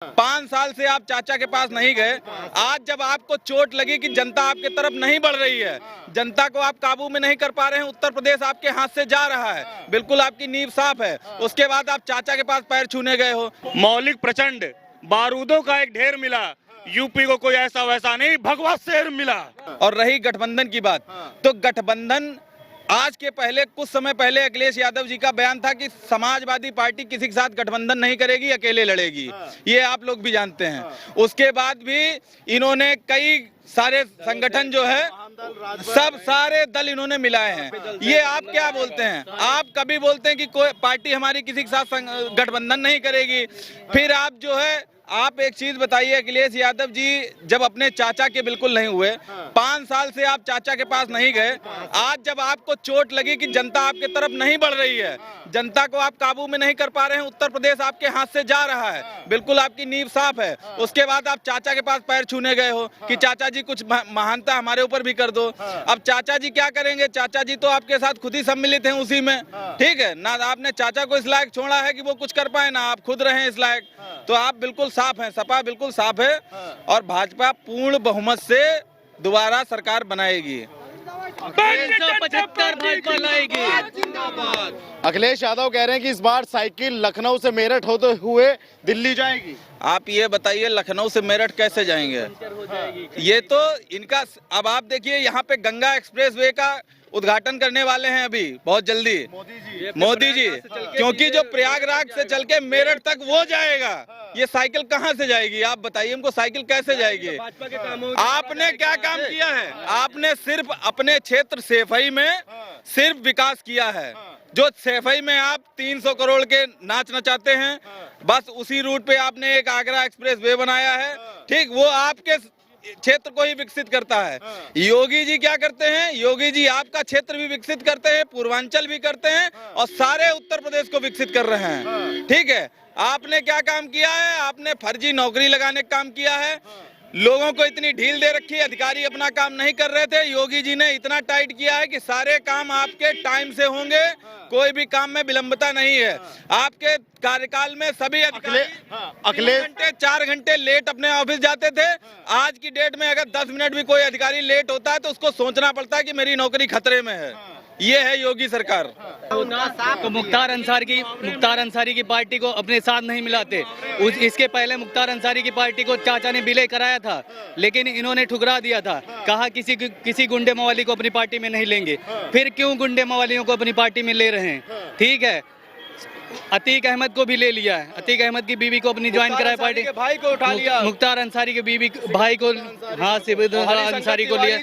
5 साल से आप चाचा के पास नहीं गए। आज जब आपको चोट लगी कि जनता आपके तरफ नहीं बढ़ रही है, जनता को आप काबू में नहीं कर पा रहे हैं, उत्तर प्रदेश आपके हाथ से जा रहा है, बिल्कुल आपकी नींव साफ है, उसके बाद आप चाचा के पास पैर छूने गए हो। मौलिक प्रचंड बारूदों का एक ढेर मिला, यूपी को कोई ऐसा वैसा नहीं, भगवा शेर मिला। और रही गठबंधन की बात, तो गठबंधन आज के पहले कुछ समय पहले अखिलेश यादव जी का बयान था कि समाजवादी पार्टी किसी के साथ गठबंधन नहीं करेगी, अकेले लड़ेगी। ये आप लोग भी जानते हैं। उसके बाद भी इन्होंने कई सारे संगठन जो है सब सारे दल इन्होंने मिलाए हैं। ये आप क्या बोलते हैं? आप कभी बोलते हैं कि कोई पार्टी हमारी किसी के साथ गठबंधन नहीं करेगी, फिर आप जो है आप एक चीज बताइए, अखिलेश यादव जी जब अपने चाचा के बिल्कुल नहीं हुए, 5 साल से आप चाचा के पास नहीं गए। आज जब आपको चोट लगी कि जनता आपके तरफ नहीं बढ़ रही है, जनता को आप काबू में नहीं कर पा रहे हैं, उत्तर प्रदेश आपके हाथ से जा रहा है, बिल्कुल आपकी नींव साफ है, उसके बाद आप चाचा के पास पैर छूने गए हो कि चाचा जी कुछ महानता हमारे ऊपर भी कर दो। अब चाचा जी क्या करेंगे? चाचा जी तो आपके साथ खुद ही सम्मिलित हैं उसी में, ठीक है ना? आपने चाचा को इस लायक छोड़ा है कि वो कुछ कर पाए, ना आप खुद रहे इस लायक। तो आप बिल्कुल साफ हैं, सपा बिल्कुल साफ है और भाजपा पूर्ण बहुमत से दोबारा सरकार बनाएगी। 175 भाजपा लाएगी। अखिलेश यादव कह रहे हैं कि इस बार साइकिल लखनऊ से मेरठ होते हुए दिल्ली जाएगी। आप ये बताइए लखनऊ से मेरठ कैसे जाएंगे? ये तो इनका, अब आप देखिए यहाँ पे गंगा एक्सप्रेसवे का उद्घाटन करने वाले हैं अभी बहुत जल्दी मोदी जी, क्योंकि जो प्रयागराज से चल के मेरठ तक वो जाएगा, ये साइकिल कहाँ से जाएगी? आप बताइए हमको, साइकिल कैसे जाएगी? आपने क्या काम किया है? आपने सिर्फ अपने क्षेत्र सेफई में सिर्फ विकास किया है। जो सेफई में आप 300 करोड़ के नाच नचाते हैं, बस उसी रूट पे आपने एक आगरा एक्सप्रेस वे बनाया है, ठीक, वो आपके क्षेत्र को ही विकसित करता है। योगी जी क्या करते हैं? योगी जी आपका क्षेत्र भी विकसित करते हैं, पूर्वांचल भी करते हैं और सारे उत्तर प्रदेश को विकसित कर रहे हैं, ठीक है। आपने क्या काम किया है? आपने फर्जी नौकरी लगाने का काम किया है, लोगों को इतनी ढील दे रखी है, अधिकारी अपना काम नहीं कर रहे थे। योगी जी ने इतना टाइट किया है कि सारे काम आपके टाइम से होंगे, कोई भी काम में विलंबता नहीं है। आपके कार्यकाल में सभी अधिकारी 3 घंटे 4 घंटे लेट अपने ऑफिस जाते थे। आज की डेट में अगर 10 मिनट भी कोई अधिकारी लेट होता है तो उसको सोचना पड़ता है कि मेरी नौकरी खतरे में है। ये है योगी सरकार। तो मुख्तार अंसारी की पार्टी को अपने साथ नहीं मिलाते। इसके पहले मुख्तार अंसारी की पार्टी को चाचा ने विलय कराया था, लेकिन इन्होंने ठुकरा दिया था, कहा किसी गुंडे मवाली को अपनी पार्टी में नहीं लेंगे। फिर क्यों गुंडे मवालियों को अपनी पार्टी में ले रहे हैं? ठीक है, अतीक अहमद को भी ले लिया है, अतीक अहमद की बीवी को अपनी ज्वाइन कराया पार्टी, भाई को उठा लिया, मुख्तार अंसारी के बीवी भाई को, हाँ, सिबिर अंसारी को लिया।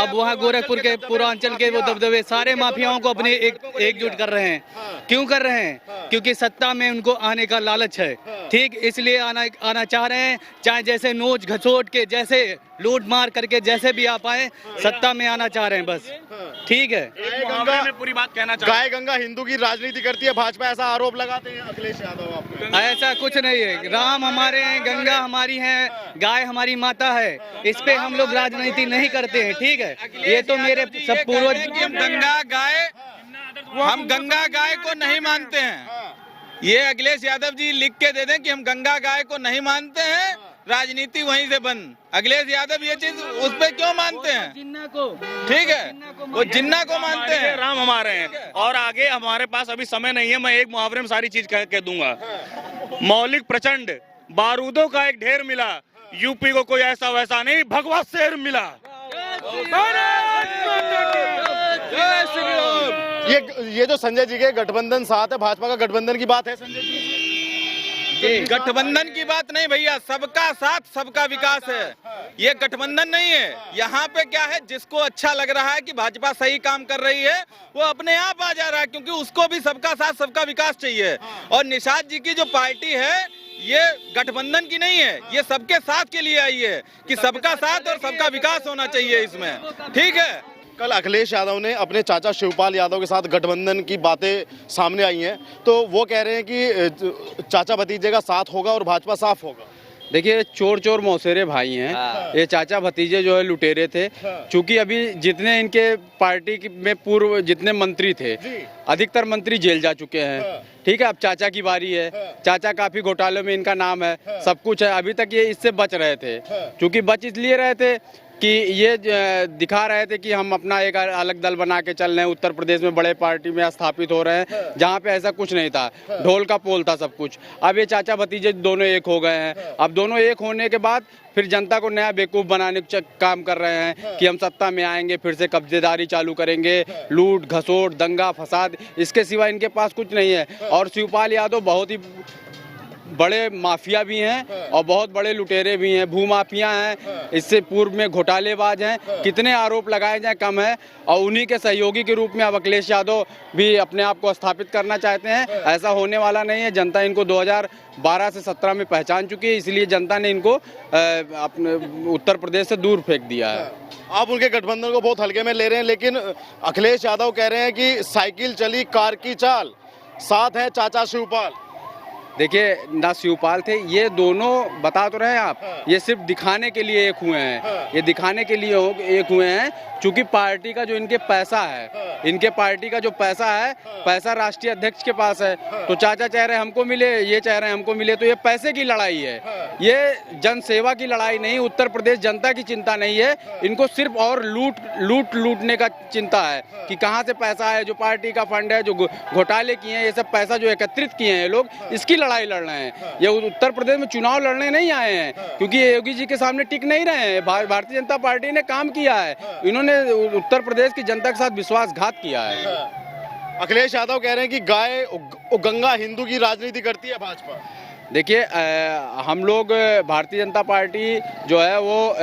अब वहाँ गोरखपुर के पूर्वांचल के वो दबदबे सारे माफियाओं को अपने एकजुट कर रहे हैं। क्यों कर रहे हैं? क्योंकि सत्ता में उनको आने का लालच है, ठीक, इसलिए आना चाह रहे हैं। चाहे जैसे नोच घसोट के, जैसे लूट मार करके, जैसे भी आप आए, सत्ता में आना चाह रहे हैं बस, ठीक है। पूरी बात कहना गाय गंगा हिंदू की राजनीति करती है भाजपा, ऐसा आरोप लगाते हैं अखिलेश यादव आपको। ऐसा कुछ नहीं है, राम हमारे हैं, गंगा हमारी है, गाय हमारी माता है, इस पे हम लोग राजनीति नहीं करते हैं, ठीक है। ये तो मेरे सब पूर्वज, हम गंगा गाय को नहीं मानते हैं। ये अखिलेश यादव जी लिख के दे दें कि हम गंगा गाय को नहीं मानते हैं, राजनीति वहीं से बंद। अखिलेश यादव ये चीज उस पे क्यों मानते हैं? जिन्ना को, ठीक है, वो जिन्ना को मानते हैं, राम हमारे हैं। और आगे हमारे पास अभी समय नहीं है, मैं एक मुहावरे में सारी चीज कह दूंगा। मौलिक प्रचंड बारूदों का एक ढेर मिला, यूपी को कोई ऐसा वैसा नहीं, भगवा शेर मिला। ये जो संजय जी के गठबंधन साथ है, भाजपा का गठबंधन की बात है संजय जी? गठबंधन की बात नहीं भैया, सबका साथ सबका विकास है, ये गठबंधन नहीं है। यहाँ पे क्या है, जिसको अच्छा लग रहा है कि भाजपा सही काम कर रही है, वो अपने आप आ जा रहा है, क्योंकि उसको भी सबका साथ सबका विकास चाहिए। और निषाद जी की जो पार्टी है, ये गठबंधन की नहीं है, ये सबके साथ के लिए आई है कि सबका साथ और सबका विकास होना चाहिए इसमें, ठीक है। कल अखिलेश यादव ने अपने चाचा शिवपाल यादव के साथ गठबंधन की बातें सामने आई हैं, तो वो कह रहे हैं कि चाचा भतीजे का साथ होगा और भाजपा साफ होगा। देखिए, चोर चोर मौसेरे भाई हैं। ये चाचा भतीजे जो है लुटेरे थे। चूंकि अभी जितने इनके पार्टी में पूर्व जितने मंत्री थे, अधिकतर मंत्री जेल जा चुके हैं, ठीक है, अब चाचा की बारी है। चाचा काफी घोटालों में इनका नाम है, सब कुछ है। अभी तक ये इससे बच रहे थे, क्योंकि बच इसलिए रहे थे कि ये दिखा रहे थे कि हम अपना एक अलग दल बना के चल रहे हैं, उत्तर प्रदेश में बड़े पार्टी में स्थापित हो रहे हैं, जहाँ पे ऐसा कुछ नहीं था, ढोल का पोल था सब कुछ। अब ये चाचा भतीजे दोनों एक हो गए हैं। अब दोनों एक होने के बाद फिर जनता को नया बेवकूफ़ बनाने का काम कर रहे हैं कि हम सत्ता में आएंगे, फिर से कब्जेदारी चालू करेंगे, लूट घसोट दंगा फसाद, इसके सिवा इनके पास कुछ नहीं है। और शिवपाल यादव बहुत ही बड़े माफिया भी हैं और बहुत बड़े लुटेरे भी हैं, भूमाफिया हैं, इससे पूर्व में घोटालेबाज हैं। कितने आरोप लगाए जाएं कम है। और उन्हीं के सहयोगी के रूप में अब अखिलेश यादव भी अपने आप को स्थापित करना चाहते हैं। ऐसा होने वाला नहीं है। जनता इनको 2012 से 17 में पहचान चुकी है, इसलिए जनता ने इनको अपने उत्तर प्रदेश से दूर फेंक दिया है। आप उनके गठबंधन को बहुत हल्के में ले रहे हैं, लेकिन अखिलेश यादव कह रहे हैं कि साइकिल चली कार की चाल, साथ है चाचा शिवपाल। देखिए, ना शिवपाल थे, ये दोनों बता तो रहे हैं आप, ये सिर्फ दिखाने के लिए एक हुए हैं। ये दिखाने के लिए एक हुए हैं क्योंकि पार्टी का जो इनके पैसा है, इनके पार्टी का जो पैसा है, पैसा राष्ट्रीय अध्यक्ष के पास है। तो चाचा चाह रहे हैं हमको मिले, ये चाह रहे हैं हमको मिले, तो ये पैसे की लड़ाई है, ये जन सेवा की लड़ाई नहीं। उत्तर प्रदेश जनता की चिंता नहीं है, इनको सिर्फ और लूटने का चिंता है कि कहाँ से पैसा है, जो पार्टी का फंड है, जो घोटाले किए हैं, ये सब पैसा जो एकत्रित किए हैं ये लोग, इसकी लड़ाई लड़ रहे हैं। ये उत्तर प्रदेश में चुनाव लड़ने नहीं आए हैं, क्योंकि ये योगी जी के सामने टिक नहीं रहे हैं। भारतीय जनता पार्टी ने काम किया है, इन्होंने उत्तर प्रदेश की जनता के साथ विश्वासघात किया है। अखिलेश यादव कह रहे हैं कि गाय गंगा हिंदू की राजनीति करती है भाजपा। देखिए, हम लोग भारतीय जनता पार्टी जो है वो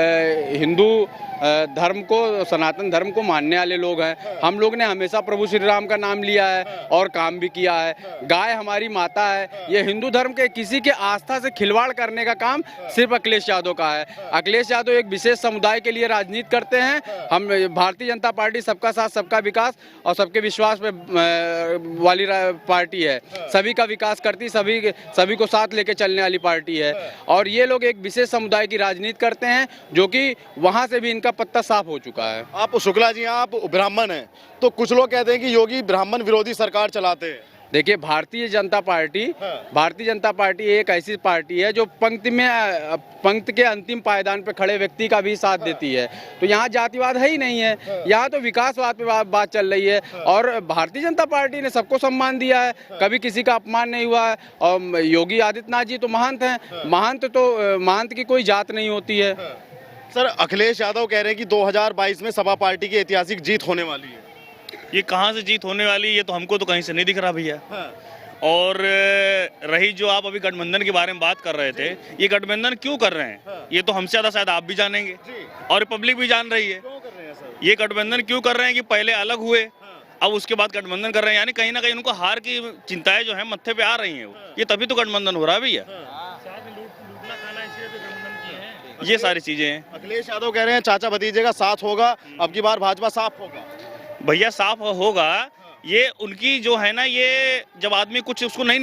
हिंदू धर्म को, सनातन धर्म को मानने वाले लोग हैं। हम लोग ने हमेशा प्रभु श्री राम का नाम लिया है और काम भी किया है। गाय हमारी माता है। ये हिंदू धर्म के किसी के आस्था से खिलवाड़ करने का काम सिर्फ अखिलेश यादव का है। अखिलेश यादव एक विशेष समुदाय के लिए राजनीति करते हैं। हम भारतीय जनता पार्टी सबका साथ सबका विकास और सबके विश्वास पे वाली पार्टी है। सभी का विकास करती, सभी को साथ लेके चलने वाली पार्टी है। और ये लोग एक विशेष समुदाय की राजनीति करते हैं, जो कि वहाँ से भी इनका पत्ता साफ हो चुका है। आप शुक्ला जी, आप ब्राह्मण हैं, तो कुछ लोग कहते हैं कि योगी ब्राह्मण विरोधी सरकार चलाते हैं। देखिए, भारतीय जनता पार्टी एक ऐसी पार्टी है जो पंक्ति के अंतिम पायदान पे खड़े व्यक्ति का भी साथ देती है। तो यहाँ जातिवाद है ही नहीं है, यहाँ तो विकासवाद पे बात चल रही है। और भारतीय जनता पार्टी ने सबको सम्मान दिया है, कभी किसी का अपमान नहीं हुआ है। और योगी आदित्यनाथ जी तो महंत हैं, महंत की कोई जात नहीं होती है। सर, अखिलेश यादव कह रहे हैं कि 2022 में सपा पार्टी की ऐतिहासिक जीत होने वाली है। ये कहाँ से जीत होने वाली है, ये तो हमको तो कहीं से नहीं दिख रहा भैया। और रही जो आप अभी गठबंधन के बारे में बात कर रहे थे, ये गठबंधन क्यों कर रहे हैं ये तो हमसे ज्यादा शायद आप भी जानेंगे और पब्लिक भी जान रही है। ये गठबंधन क्यों कर रहे हैं कि पहले अलग हुए, अब उसके बाद गठबंधन कर रहे हैं, यानी कहीं ना कहीं उनको हार की चिंताएं जो है मत्थे पे आ रही हैं। ये तभी तो गठबंधन हो रहा है भैया। ये सारी चीजें हैं। अखिलेश यादव कह रहे हैं चाचा भतीजे का साथ होगा, अब की बार भाजपा साफ होगा। भैया साफ होगा, ये उनकी जो है ना, ये जब आदमी कुछ उसको नहीं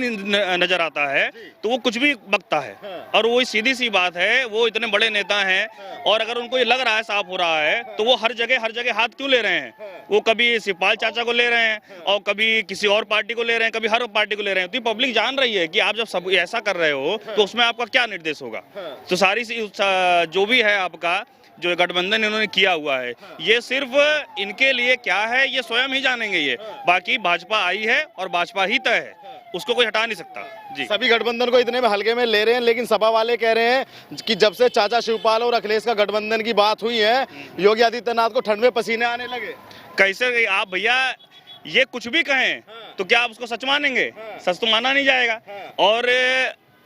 नजर आता है तो वो कुछ भी बकता है। और वो सीधी सी बात है, वो इतने बड़े नेता हैं और अगर उनको ये लग रहा है साफ हो रहा है तो वो हर जगह हाथ क्यों ले रहे हैं। वो कभी शिवपाल चाचा को ले रहे हैं और कभी किसी और पार्टी को ले रहे हैं, कभी हर पार्टी को ले रहे हैं। तो पब्लिक जान रही है कि आप जब सब ऐसा कर रहे हो तो उसमें आपका क्या निर्देश होगा। तो सारी जो भी है आपका जो गठबंधन इन्होंने किया हुआ है, ये सिर्फ इनके लिए क्या है ये स्वयं ही जानेंगे। ये बाकी भाजपा आई है और भाजपा ही तय है, उसको कोई हटा नहीं सकता जी। सभी गठबंधन को इतने में हल्के में ले रहे हैं, लेकिन सपा वाले कह रहे हैं कि जब से चाचा शिवपाल और अखिलेश का गठबंधन की बात हुई है, योगी आदित्यनाथ को ठंड में पसीने आने लगे। कैसे आप भैया ये कुछ भी कहें तो क्या आप उसको सच मानेंगे? सच तो माना नहीं जाएगा। और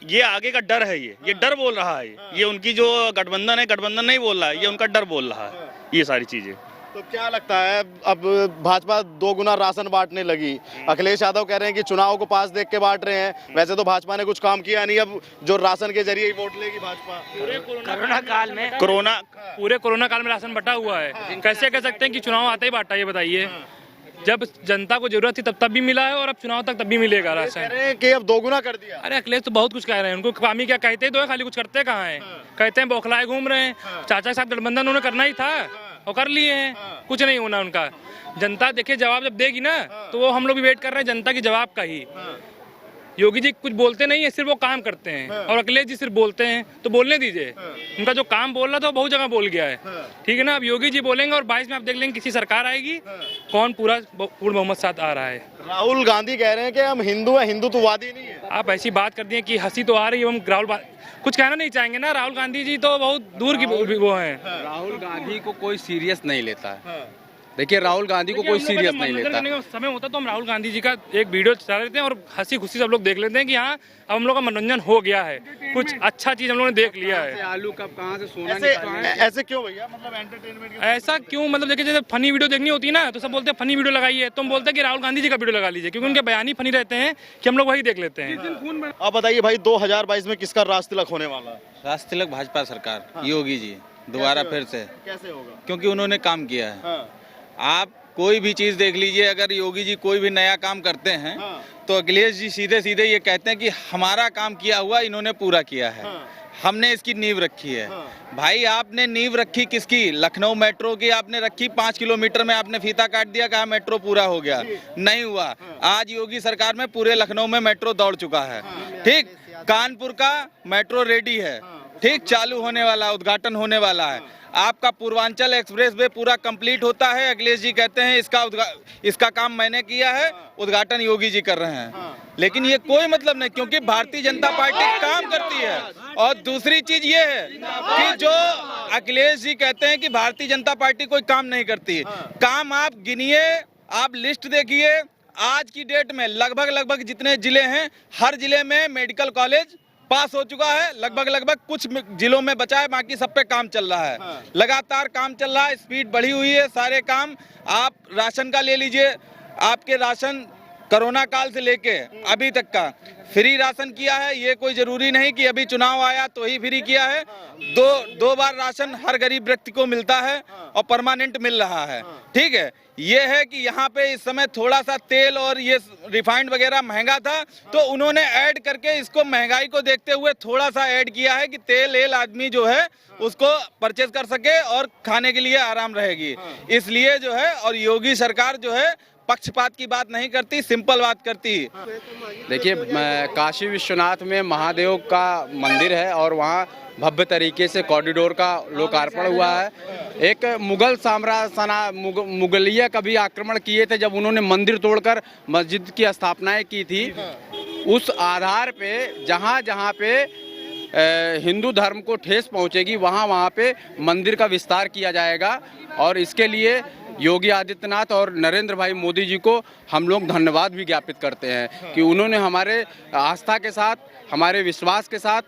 ये आगे का डर है, ये डर बोल रहा है। ये उनकी जो गठबंधन है, गठबंधन नहीं बोल रहा है, ये उनका डर बोल रहा है। ये सारी चीजें। तो क्या लगता है, अब भाजपा 2 गुना राशन बांटने लगी। अखिलेश यादव कह रहे हैं कि चुनाव को पास देख के बांट रहे हैं। वैसे तो भाजपा ने कुछ काम किया नहीं, अब जो राशन के जरिए ही वोट लेगी भाजपा। पूरे कोरोना काल में राशन बटा हुआ है। कैसे कह सकते हैं कि चुनाव आते ही बांटा? ये बताइए, जब जनता को जरूरत थी तब भी मिला है और अब चुनाव तक तब भी मिलेगा राशन। कह रहे हैं कि अब 2 गुना कर दिया। अरे अखिलेश तो बहुत कुछ कह रहे हैं, उनको कामी क्या कहते ही तो है, खाली कुछ करते कहाँ हैं। कहते हैं बौखलाए घूम रहे हैं। चाचा के साथ गठबंधन उन्होंने करना ही था और कर लिए हैं, कुछ नहीं होना उनका। जनता देखिए जवाब जब देगी ना, तो वो हम लोग भी वेट कर रहे हैं जनता की जवाब का ही। योगी जी कुछ बोलते नहीं है, सिर्फ वो काम करते हैं। और अखिलेश जी सिर्फ बोलते हैं, तो बोलने दीजिए। उनका जो काम बोल रहा था वो बहुत जगह बोल गया है, ठीक है ना। अब योगी जी बोलेंगे और 22 में आप देख लेंगे किसी सरकार आएगी, कौन पूरा पूर्ण बहुमत साथ आ रहा है। राहुल गांधी कह रहे हैं कि हम हिंदू हैं, हिंदुत्ववादी नहीं है। आप ऐसी बात कर दिए कि हंसी तो आ रही है, हम राहुल कुछ कहना नहीं चाहेंगे ना। राहुल गांधी जी तो बहुत दूर की वो हैं। राहुल गांधी को कोई सीरियस नहीं लेता है। देखिए, राहुल गांधी को कोई सीरियस नहीं लेता। करने का समय होता तो हम राहुल गांधी जी का एक वीडियो चला लेते हैं और हंसी खुशी सब लोग देख लेते हैं कि हाँ अब हम लोग का मनोरंजन हो गया है, कुछ अच्छा चीज हम लोगों ने देख लिया है। आलू कब कहाँ से सोना ऐसे क्यों भैया, मतलब एंटरटेनमेंट ऐसा क्यों, मतलब देखिए जैसे फनी वीडियो देखनी होती है ना, तो सब बोलते हैं फनी वीडियो लगाइए, तो हम बोलते हैं कि राहुल गांधी जी का वीडियो लगा लीजिए, क्योंकि उनके बयान ही फनी रहते हैं कि हम लोग वही देख लेते हैं। आप बताइए भाई, 2022 में किसका राज तिलक होने वाला है? राज तिलक भाजपा सरकार, योगी जी दोबारा फिर से, कैसे होगा? क्योंकि उन्होंने काम किया है। आप कोई भी चीज देख लीजिए, अगर योगी जी कोई भी नया काम करते हैं तो अखिलेश जी सीधे सीधे ये कहते हैं कि हमारा काम किया हुआ इन्होंने पूरा किया है, हमने इसकी नींव रखी है। भाई आपने नींव रखी किसकी? लखनऊ मेट्रो की आपने रखी, 5 किलोमीटर में आपने फीता काट दिया, कहा मेट्रो पूरा हो गया, नहीं हुआ। आज योगी सरकार में पूरे लखनऊ में मेट्रो दौड़ चुका है, ठीक। कानपुर का मेट्रो रेडी है, ठीक, चालू होने वाला, उद्घाटन होने वाला है। आपका पूर्वांचल एक्सप्रेस वे पूरा कंप्लीट होता है, अखिलेश जी कहते हैं इसका काम मैंने किया है, उद्घाटन योगी जी कर रहे हैं। लेकिन ये कोई मतलब नहीं, क्योंकि भारतीय जनता पार्टी काम करती है। और दूसरी चीज ये है कि जो अखिलेश जी कहते हैं कि भारतीय जनता पार्टी कोई काम नहीं करती, काम आप गिनिए, आप लिस्ट देखिए, आज की डेट में लगभग जितने जिले हैं, हर जिले में मेडिकल कॉलेज पास हो चुका है, लगभग कुछ जिलों में बचा है, बाकी सब पे काम चल रहा है। लगातार काम चल रहा है, स्पीड बढ़ी हुई है, सारे काम। आप राशन का ले लीजिए, आपके राशन कोरोना काल से लेके अभी तक का फ्री राशन किया है। ये कोई जरूरी नहीं कि अभी चुनाव आया तो ही फ्री किया है। दो बार राशन हर गरीब व्यक्ति को मिलता है और परमानेंट मिल रहा है, ठीक है। ये है कि यहाँ पे इस समय थोड़ा सा तेल और ये रिफाइंड वगैरह महंगा था, तो उन्होंने ऐड करके इसको महंगाई को देखते हुए थोड़ा सा ऐड किया है कि तेल आदमी जो है उसको परचेज कर सके और खाने के लिए आराम रहेगी, इसलिए जो है। और योगी सरकार जो है पक्षपात की बात नहीं करती, सिंपल बात करती। देखिए, काशी विश्वनाथ में महादेव का मंदिर है और वहाँ भव्य तरीके से कॉरिडोर का लोकार्पण हुआ है। एक मुगल साम्राज्य मुगलिया कभी आक्रमण किए थे जब उन्होंने मंदिर तोड़कर मस्जिद की स्थापनाएं की थी। उस आधार पे जहाँ जहाँ पे हिंदू धर्म को ठेस पहुँचेगी वहाँ पे मंदिर का विस्तार किया जाएगा। और इसके लिए योगी आदित्यनाथ और नरेंद्र भाई मोदी जी को हम लोग धन्यवाद भी ज्ञापित करते हैं कि उन्होंने हमारे आस्था के साथ, हमारे विश्वास के साथ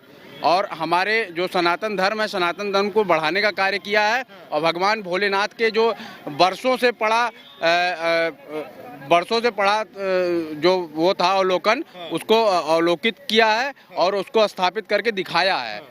और हमारे जो सनातन धर्म है, सनातन धर्म को बढ़ाने का कार्य किया है। और भगवान भोलेनाथ के जो वर्षों से पड़ा जो वो था अवलोकन, उसको अवलोकित किया है और उसको स्थापित करके दिखाया है।